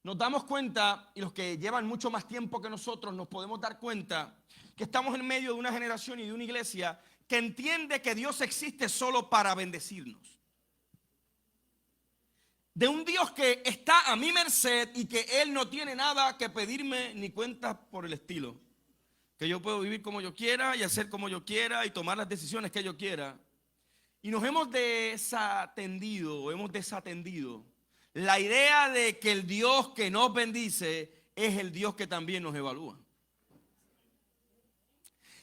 nos damos cuenta, y los que llevan mucho más tiempo que nosotros nos podemos dar cuenta, que estamos en medio de una generación y de una iglesia que entiende que Dios existe solo para bendecirnos. De un Dios que está a mi merced y que Él no tiene nada que pedirme ni cuentas por el estilo. Que yo puedo vivir como yo quiera y hacer como yo quiera y tomar las decisiones que yo quiera. Y nos hemos desatendido la idea de que el Dios que nos bendice es el Dios que también nos evalúa.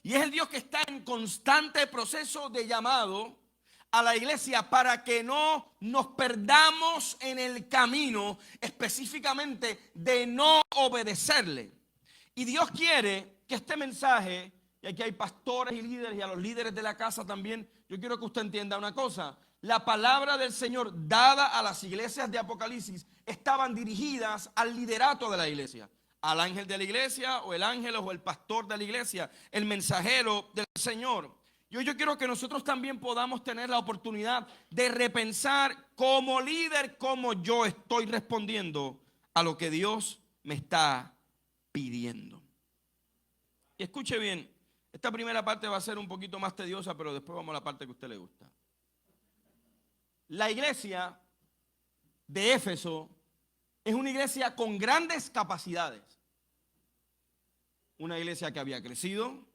Y es el Dios que está en constante proceso de llamado a la iglesia para que no nos perdamos en el camino, específicamente de no obedecerle. Y Dios quiere que este mensaje, y aquí hay pastores y líderes, y a los líderes de la casa también, yo quiero que usted entienda una cosa. La palabra del Señor dada a las iglesias de Apocalipsis estaban dirigidas al liderato de la iglesia, al ángel de la iglesia, o el ángel o el pastor de la iglesia, el mensajero del Señor. Y hoy yo quiero que nosotros también podamos tener la oportunidad de repensar como líder cómo yo estoy respondiendo a lo que Dios me está pidiendo. Y escuche bien, esta primera parte va a ser un poquito más tediosa, pero después vamos a la parte que a usted le gusta. La iglesia de Éfeso es una iglesia con grandes capacidades. Una iglesia que había crecido,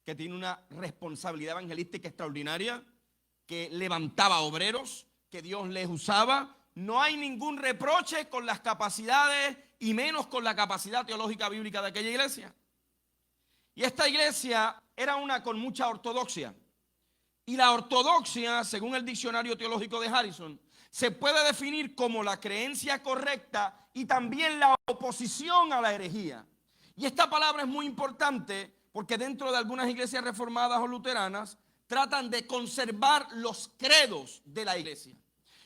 que tiene una responsabilidad evangelística extraordinaria, que levantaba obreros, que Dios les usaba. No hay ningún reproche con las capacidades y menos con la capacidad teológica bíblica de aquella iglesia. Y esta iglesia era una con mucha ortodoxia. Y la ortodoxia, según el diccionario teológico de Harrison, se puede definir como la creencia correcta y también la oposición a la herejía. Y esta palabra es muy importante porque dentro de algunas iglesias reformadas o luteranas tratan de conservar los credos de la iglesia.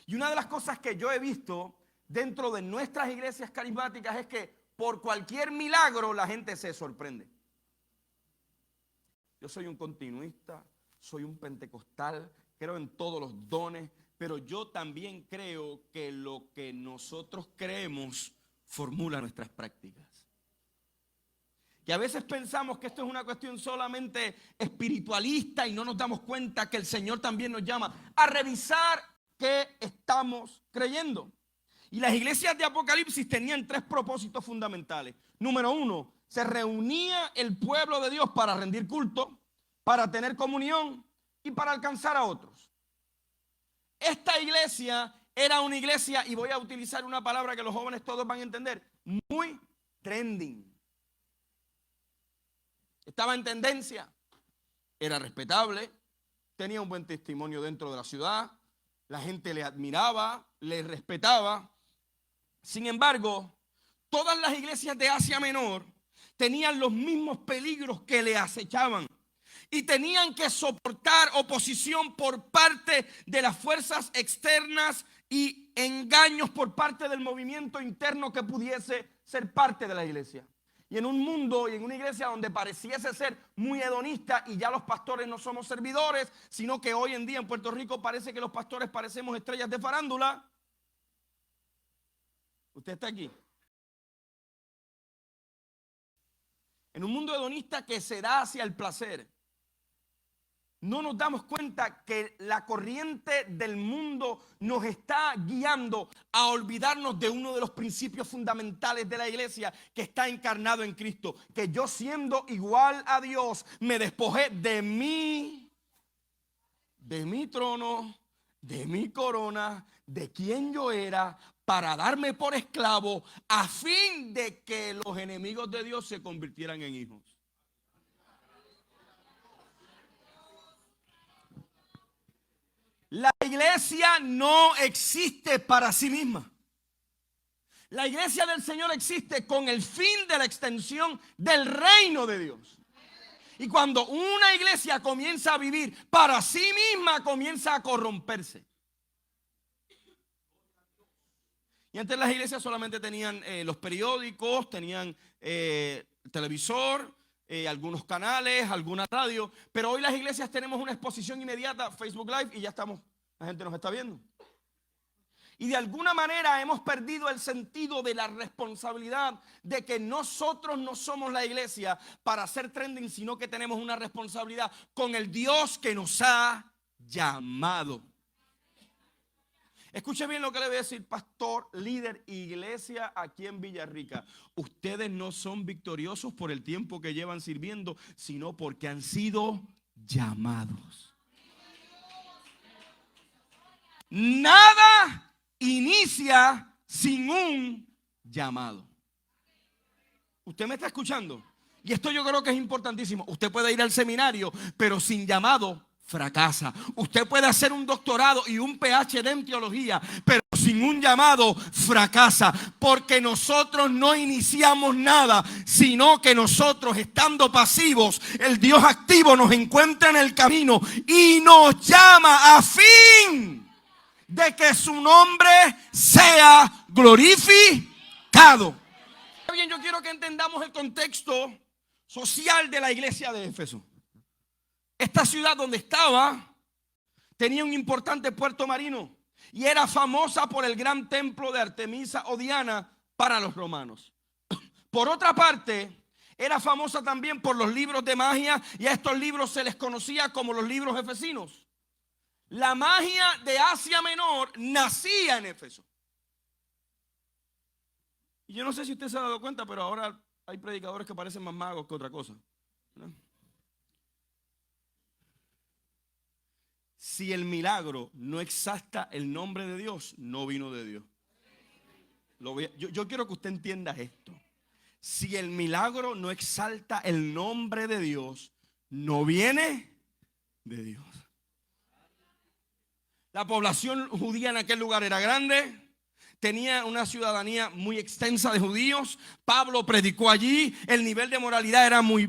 Y una de las cosas que yo he visto dentro de nuestras iglesias carismáticas es que por cualquier milagro la gente se sorprende. Yo soy un continuista, soy un pentecostal, creo en todos los dones, pero yo también creo que lo que nosotros creemos formula nuestras prácticas. Y a veces pensamos que esto es una cuestión solamente espiritualista y no nos damos cuenta que el Señor también nos llama a revisar qué estamos creyendo. Y las iglesias de Apocalipsis tenían tres propósitos fundamentales. Número uno, se reunía el pueblo de Dios para rendir culto, para tener comunión y para alcanzar a otros. Esta iglesia era una iglesia, y voy a utilizar una palabra que los jóvenes todos van a entender, muy trending. Estaba en tendencia, era respetable, tenía un buen testimonio dentro de la ciudad, la gente le admiraba, le respetaba. Sin embargo, todas las iglesias de Asia Menor tenían los mismos peligros que le acechaban y tenían que soportar oposición por parte de las fuerzas externas y engaños por parte del movimiento interno que pudiese ser parte de la iglesia. Y en un mundo y en una iglesia donde pareciese ser muy hedonista y ya los pastores no somos servidores, sino que hoy en día en Puerto Rico parece que los pastores parecemos estrellas de farándula. ¿Usted está aquí? En un mundo hedonista que se da hacia el placer, no nos damos cuenta que la corriente del mundo nos está guiando a olvidarnos de uno de los principios fundamentales de la iglesia que está encarnado en Cristo. Que yo, siendo igual a Dios, me despojé de mi trono, de mi corona, de quien yo era, para darme por esclavo a fin de que los enemigos de Dios se convirtieran en hijos. La iglesia no existe para sí misma. La iglesia del Señor existe con el fin de la extensión del reino de Dios. Y cuando una iglesia comienza a vivir para sí misma, comienza a corromperse. Y antes las iglesias solamente tenían los periódicos, tenían televisor, algunos canales, alguna radio, pero hoy las iglesias tenemos una exposición inmediata, Facebook Live, y ya estamos, la gente nos está viendo. Y de alguna manera hemos perdido el sentido de la responsabilidad de que nosotros no somos la iglesia para hacer trending, sino que tenemos una responsabilidad con el Dios que nos ha llamado. Escuche bien lo que le voy a decir, pastor, líder, iglesia aquí en Villarrica. Ustedes no son victoriosos por el tiempo que llevan sirviendo, sino porque han sido llamados. Nada inicia sin un llamado. ¿Usted me está escuchando? Y esto yo creo que es importantísimo. Usted puede ir al seminario, pero sin llamado fracasa. Usted puede hacer un doctorado y un PhD en teología, pero sin un llamado fracasa. Porque nosotros no iniciamos nada, sino que nosotros, estando pasivos, el Dios activo nos encuentra en el camino y nos llama a fin de que su nombre sea glorificado. Bien, yo quiero que entendamos el contexto social de la iglesia de Éfeso. Esta ciudad donde estaba tenía un importante puerto marino y era famosa por el gran templo de Artemisa o Diana para los romanos. Por otra parte, era famosa también por los libros de magia, y a estos libros se les conocía como los libros efesinos. La magia de Asia Menor nacía en Éfeso. Y yo no sé si usted se ha dado cuenta, pero ahora hay predicadores que parecen más magos que otra cosa, ¿no? Si el milagro no exalta el nombre de Dios, no vino de Dios. Yo quiero que usted entienda esto. Si el milagro no exalta el nombre de Dios, no viene de Dios. La población judía en aquel lugar era grande. Tenía una ciudadanía muy extensa de judíos. Pablo predicó allí. El nivel de moralidad era muy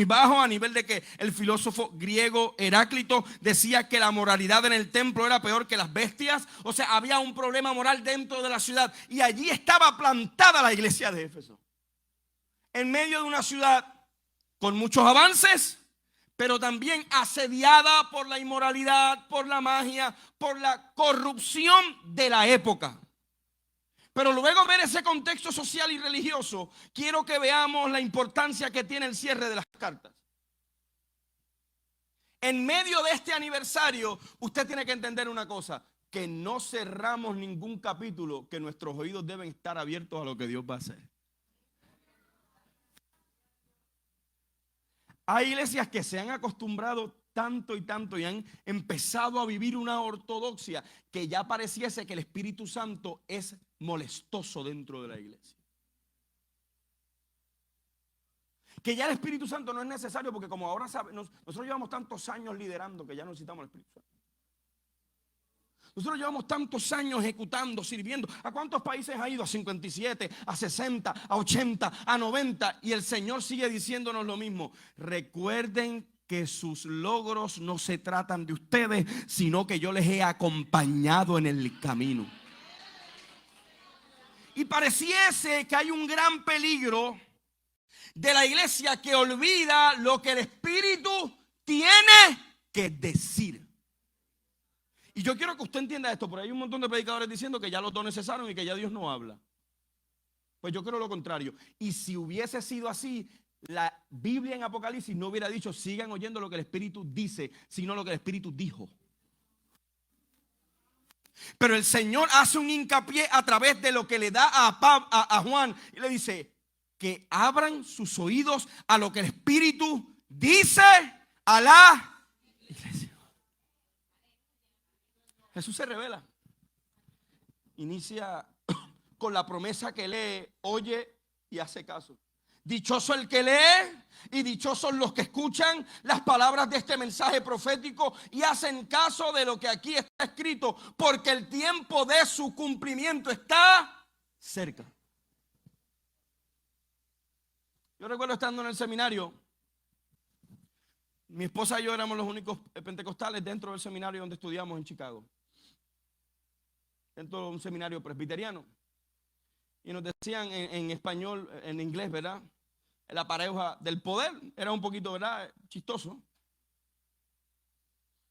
bajo, a nivel de que el filósofo griego Heráclito decía que la moralidad en el templo era peor que las bestias. O sea, había un problema moral dentro de la ciudad. Y allí estaba plantada la iglesia de Éfeso, en medio de una ciudad con muchos avances, pero también asediada por la inmoralidad, por la magia, por la corrupción de la época. Pero luego de ver ese contexto social y religioso, quiero que veamos la importancia que tiene el cierre de las cartas. En medio de este aniversario, usted tiene que entender una cosa: que no cerramos ningún capítulo, que nuestros oídos deben estar abiertos a lo que Dios va a hacer. Hay iglesias que se han acostumbrado tanto y han empezado a vivir una ortodoxia que ya pareciese que el Espíritu Santo es molestoso dentro de la iglesia. Que ya el Espíritu Santo no es necesario, porque como ahora nosotros llevamos tantos años liderando que ya no necesitamos el Espíritu Santo. Nosotros llevamos tantos años ejecutando, sirviendo. ¿A cuántos países ha ido? A 57, a 60, a 80, a 90. Y el Señor sigue diciéndonos lo mismo. Recuerden que sus logros no se tratan de ustedes, sino que yo les he acompañado en el camino. Y pareciese que hay un gran peligro de la iglesia que olvida lo que el Espíritu tiene que decir. Y yo quiero que usted entienda esto, porque hay un montón de predicadores diciendo que ya los dones cesaron y que ya Dios no habla. Pues yo creo lo contrario. Y si hubiese sido así, la Biblia en Apocalipsis no hubiera dicho sigan oyendo lo que el Espíritu dice, sino lo que el Espíritu dijo. Pero el Señor hace un hincapié a través de lo que le da a Juan, y le dice que abran sus oídos a lo que el Espíritu dice a la iglesia. Jesús se revela. Inicia con la promesa que lee, oye y hace caso. Dichoso el que lee y dichosos los que escuchan las palabras de este mensaje profético y hacen caso de lo que aquí está escrito, porque el tiempo de su cumplimiento está cerca. Yo recuerdo estando en el seminario, mi esposa y yo éramos los únicos pentecostales dentro del seminario donde estudiamos en Chicago, dentro de un seminario presbiteriano. Y nos decían en español, en inglés, ¿verdad? La pareja del poder. Era un poquito, ¿verdad?, chistoso.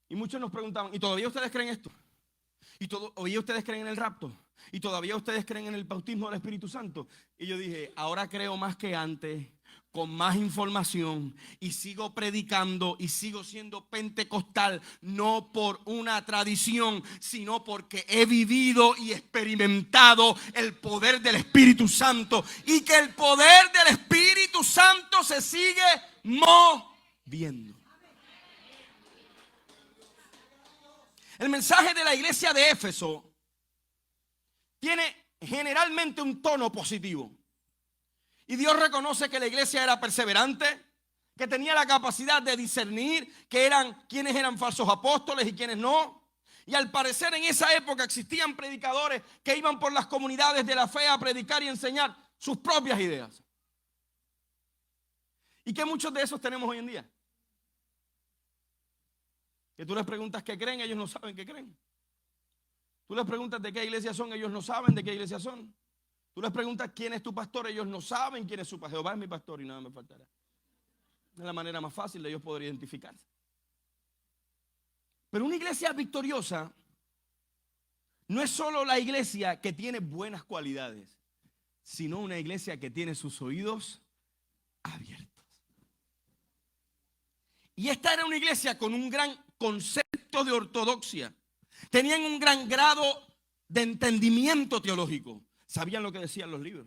Y muchos nos preguntaban, ¿y todavía ustedes creen esto? Y todavía ustedes creen en el rapto. Y todavía ustedes creen en el bautismo del Espíritu Santo. Y yo dije, ahora creo más que antes, con más información, y sigo predicando y sigo siendo pentecostal, no por una tradición, sino porque he vivido y experimentado el poder del Espíritu Santo, y que el poder del Espíritu Santo se sigue moviendo. El mensaje de la iglesia de Éfeso tiene generalmente un tono positivo. Y Dios reconoce que la iglesia era perseverante, que tenía la capacidad de discernir quiénes eran falsos apóstoles y quiénes no. Y al parecer en esa época existían predicadores que iban por las comunidades de la fe a predicar y enseñar sus propias ideas. ¿Y qué muchos de esos tenemos hoy en día? Que tú les preguntas qué creen, ellos no saben qué creen. Tú les preguntas de qué iglesia son, ellos no saben de qué iglesia son. Tú les preguntas quién es tu pastor, ellos no saben quién es su pastor. Jehová es mi pastor y nada me faltará. Es la manera más fácil de ellos poder identificarse. Pero una iglesia victoriosa no es solo la iglesia que tiene buenas cualidades, sino una iglesia que tiene sus oídos abiertos. Y esta era una iglesia con un gran concepto de ortodoxia. Tenían un gran grado de entendimiento teológico. Sabían lo que decían los libros.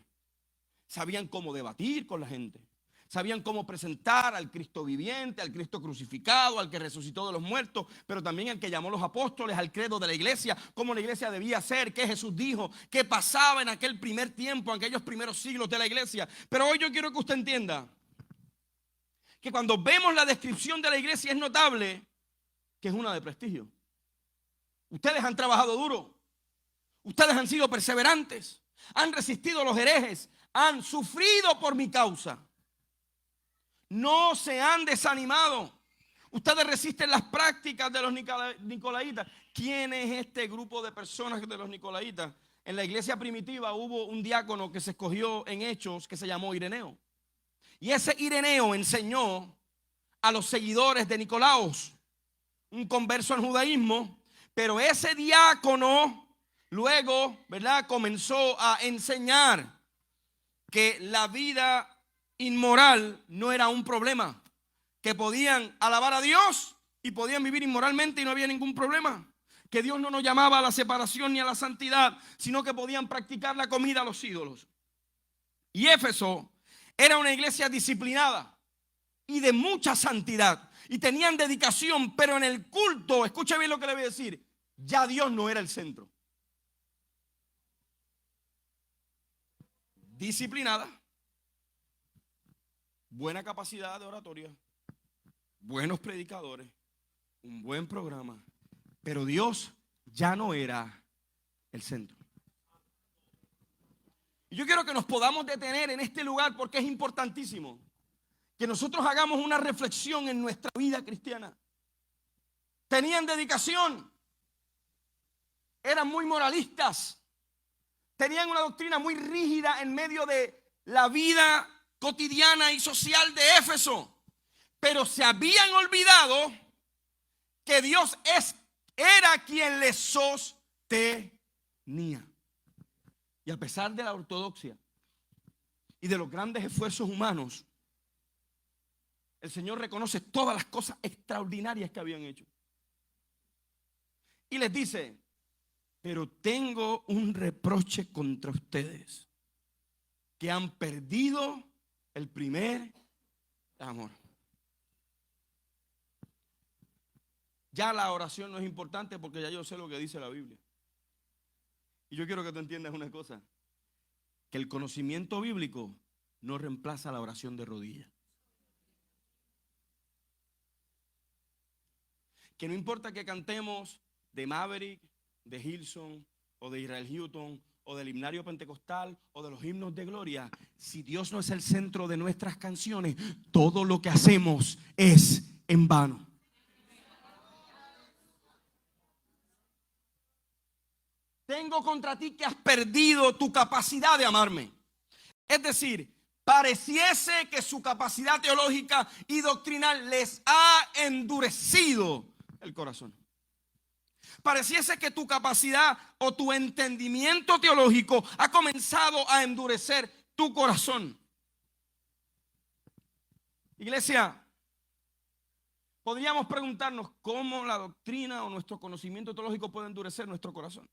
Sabían cómo debatir con la gente. Sabían cómo presentar al Cristo viviente, al Cristo crucificado, al que resucitó de los muertos, pero también al que llamó a los apóstoles, al credo de la iglesia, cómo la iglesia debía ser, qué Jesús dijo, qué pasaba en aquel primer tiempo, en aquellos primeros siglos de la iglesia. Pero hoy yo quiero que usted entienda que cuando vemos la descripción de la iglesia es notable que es una de prestigio. Ustedes han trabajado duro. Ustedes han sido perseverantes. Han resistido a los herejes. Han sufrido por mi causa. No se han desanimado. Ustedes resisten las prácticas de los nicolaitas. ¿Quién es este grupo de personas de los nicolaitas? En la iglesia primitiva hubo un diácono que se escogió en Hechos que se llamó Ireneo. Y ese Ireneo enseñó a los seguidores de Nicolaos, un converso al judaísmo, pero ese diácono luego, ¿verdad?, comenzó a enseñar que la vida inmoral no era un problema, que podían alabar a Dios y podían vivir inmoralmente y no había ningún problema, que Dios no nos llamaba a la separación ni a la santidad, sino que podían practicar la comida a los ídolos. Y Éfeso era una iglesia disciplinada y de mucha santidad, y tenían dedicación, pero en el culto, escucha bien lo que le voy a decir, ya Dios no era el centro. Disciplinada, buena capacidad de oratoria, buenos predicadores, un buen programa, pero Dios ya no era el centro. Y yo quiero que nos podamos detener en este lugar porque es importantísimo que nosotros hagamos una reflexión en nuestra vida cristiana. Tenían dedicación, eran muy moralistas, tenían una doctrina muy rígida en medio de la vida cotidiana y social de Éfeso, pero se habían olvidado que Dios era quien les sostenía. Y a pesar de la ortodoxia y de los grandes esfuerzos humanos, el Señor reconoce todas las cosas extraordinarias que habían hecho. Y les dice, pero tengo un reproche contra ustedes, que han perdido el primer amor. Ya la oración no es importante porque ya yo sé lo que dice la Biblia. Y yo quiero que tú entiendas una cosa, que el conocimiento bíblico no reemplaza la oración de rodillas. Que no importa que cantemos de Maverick, de Hillsong, o de Israel Houghton, o del himnario pentecostal, o de los himnos de gloria, si Dios no es el centro de nuestras canciones, todo lo que hacemos es en vano. Tengo contra ti que has perdido tu capacidad de amarme. Es decir, pareciese que su capacidad teológica y doctrinal les ha endurecido el corazón. Pareciese que tu capacidad o tu entendimiento teológico ha comenzado a endurecer tu corazón. Iglesia, podríamos preguntarnos cómo la doctrina o nuestro conocimiento teológico puede endurecer nuestro corazón.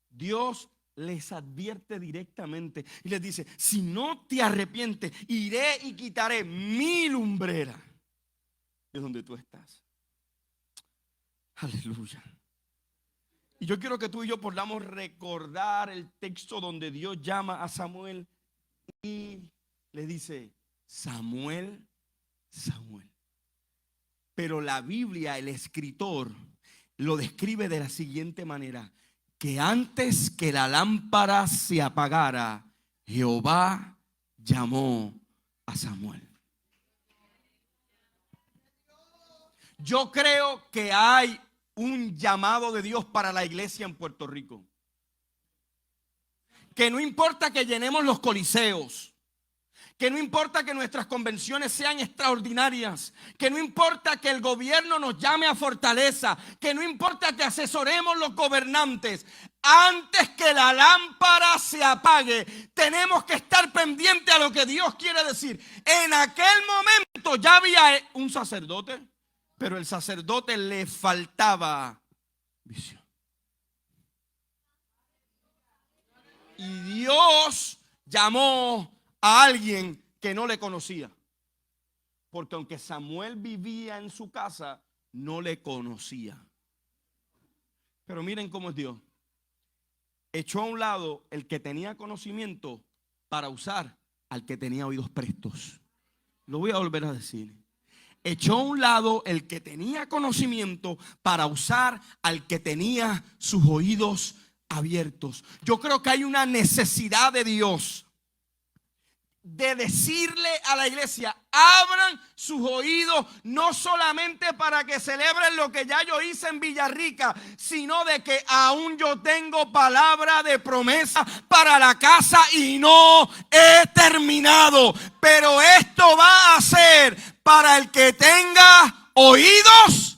Dios les advierte directamente y les dice: si no te arrepientes, iré y quitaré mi lumbrera de donde tú estás. Aleluya. Y yo quiero que tú y yo podamos recordar el texto donde Dios llama a Samuel y le dice: Samuel, Samuel. Pero la Biblia, el escritor, lo describe de la siguiente manera: que antes que la lámpara se apagara, Jehová llamó a Samuel. Yo creo que hay un llamado de Dios para la iglesia en Puerto Rico. Que no importa que llenemos los coliseos, que no importa que nuestras convenciones sean extraordinarias, que no importa que el gobierno nos llame a fortaleza, que no importa que asesoremos los gobernantes, antes que la lámpara se apague, tenemos que estar pendientes a lo que Dios quiere decir. En aquel momento ya había un sacerdote, pero el sacerdote le faltaba visión. Y Dios llamó a alguien que no le conocía. Porque aunque Samuel vivía en su casa, no le conocía. Pero miren cómo es Dios. Echó a un lado el que tenía conocimiento para usar al que tenía oídos prestos. Lo voy a volver a decir. Echó a un lado el que tenía conocimiento para usar al que tenía sus oídos abiertos. Yo creo que hay una necesidad de Dios de decirle a la iglesia: abran sus oídos, no solamente para que celebren lo que ya yo hice en Villarrica, sino de que aún yo tengo palabra de promesa para la casa y no he terminado. Pero esto va a ser para el que tenga oídos